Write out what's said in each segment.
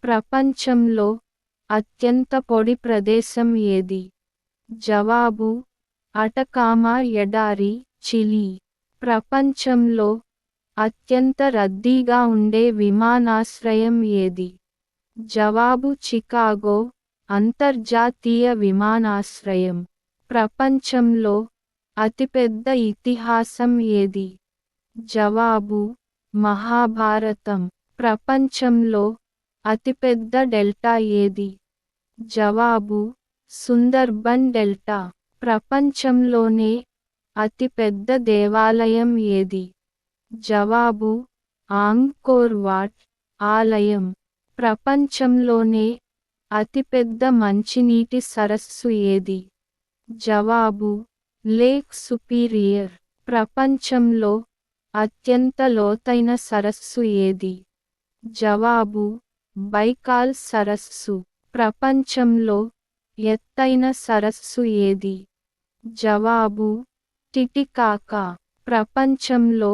ప్రపంచంలో అత్యంత పొడి ప్రదేశం ఏది? జవాబు: అటకామా ఎడారి, చిలీ. ప్రపంచంలో అత్యంత రద్దీగా ఉండే విమానాశ్రయం ఏది? జవాబు: చికాగో అంతర్జాతీయ విమానాశ్రయం. ప్రపంచంలో అతిపెద్ద ఇతిహాసం ఏది? జవాబు: మహాభారతం. ప్రపంచంలో అతిపెద్ద డెల్టా ఏది? జవాబు: సుందర్బన్ డెల్టా. ప్రపంచంలోనే అతిపెద్ద దేవాలయం ఏది? జవాబు: ఆంకోర్ వాట్ ఆలయం. ప్రపంచంలోనే అతిపెద్ద మంచినీటి సరస్సు ఏది? జవాబు: లేక్ సుపీరియర్. ప్రపంచంలో అత్యంత లోతైన సరస్సు ఏది? జవాబు: బైకాల్ సరస్సు. ప్రపంచంలో ఎత్తైన సరస్సు ఏది? జవాబు: టిటికాకా. ప్రపంచంలో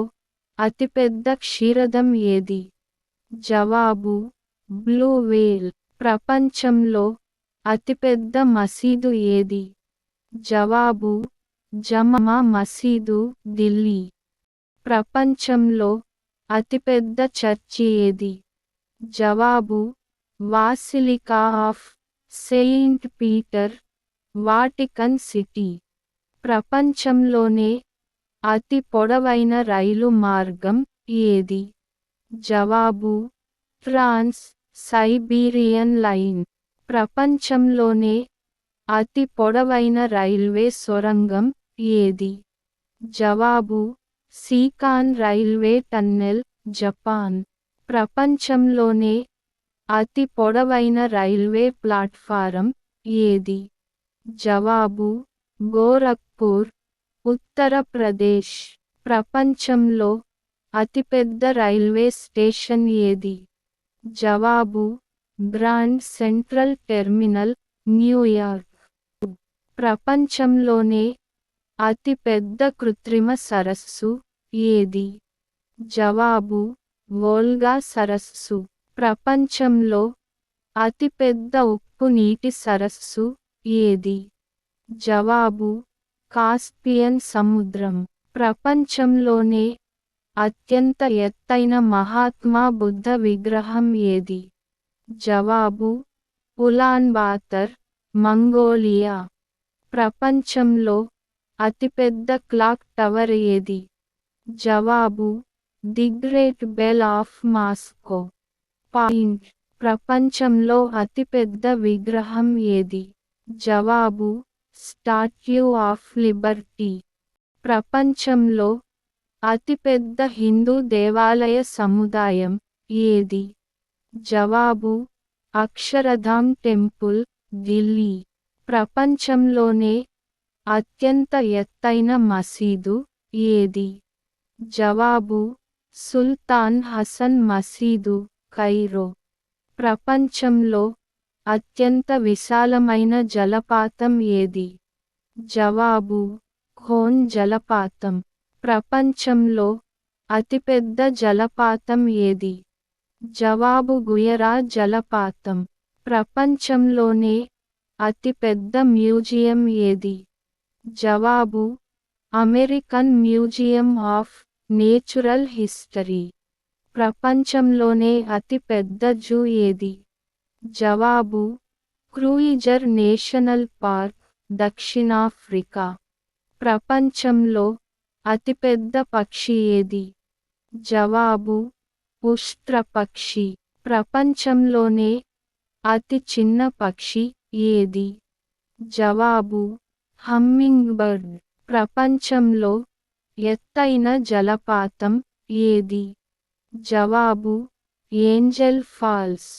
అతిపెద్ద క్షీరదం ఏది? జవాబు: బ్లూ వేల్. ప్రపంచంలో అతిపెద్ద మసీదు ఏది? జవాబు: జమా మసీదు, ఢిల్లీ. ప్రపంచంలో అతిపెద్ద చర్చి ఏది? జవాబు: basilica of Saint Peter, Vatican city. ప్రపంచంలోనే అతి పొడవైన రైలు మార్గం ఏది? జవాబు: ట్రాన్స్ సైబీరియన్ లైన్. ప్రపంచంలోనే అతి పొడవైన రైల్వే సొరంగం ఏది? జవాబు: సీకాన్ రైల్వే టన్నెల్, జపాన్. ప్రపంచంలోనే అతి పొడవైన రైల్వే ప్లాట్ఫారం ఏది? జవాబు: గోరఖ్పూర్, ఉత్తరప్రదేశ్. ప్రపంచంలో అతిపెద్ద రైల్వే స్టేషన్ ఏది? జవాబు: గ్రాండ్ సెంట్రల్ టెర్మినల్, న్యూయార్క్. ప్రపంచంలోనే అతిపెద్ద కృత్రిమ సరస్సు ఏది? జవాబు: వోల్గా సరస్సు. ప్రపంచంలో అతిపెద్ద ఉప్పు నీటి సరస్సు ఏది? జవాబు: కాస్పియన్ సముద్రం. ప్రపంచంలోనే అత్యంత ఎత్తైన మహాత్మా బుద్ధ విగ్రహం ఏది? జవాబు: ఉలాన్బాతర్, మంగోలియా. ప్రపంచంలో అతిపెద్ద క్లాక్ టవర్ ఏది? జవాబు: the great bell of Moscow. Point. ప్రపంచంలో అతిపెద్ద విగ్రహం ఏది? జవాబు: స్టాట్యూ ఆఫ్ లిబర్టీ. ప్రపంచంలో అతిపెద్ద హిందూ దేవాలయ సముదాయం ఏది? జవాబు: అక్షరధామ్ టెంపుల్, ఢిల్లీ. ప్రపంచంలోనే అత్యంత ఎత్తైన మసీదు ఏది? జవాబు: సుల్తాన్ హసన్ మసీదు, కైరో. ప్రపంచంలో అత్యంత విశాలమైన జలపాతం ఏది? జవాబు: ఖోన్ జలపాతం. ప్రపంచంలో అతిపెద్ద జలపాతం ఏది? జవాబు: గుయరా జలపాతం. ప్రపంచంలోనే అతిపెద్ద మ్యూజియం ఏది? జవాబు: American museum of natural history. ప్రపంచంలోనే అతిపెద్ద జూ ఏది? జవాబు: క్రూయిజర్ నేషనల్ పార్క్, దక్షిణాఫ్రికా. ప్రపంచంలో అతిపెద్ద పక్షి ఏది? జవాబు: ఉష్ట్రపక్షి. ప్రపంచంలోనే అతి చిన్న పక్షి ఏది? జవాబు: హమ్మింగ్ బర్డ్. ప్రపంచంలో ఎత్తైన జలపాతం ఏది? జవాబు: ఏంజెల్ ఫాల్స్.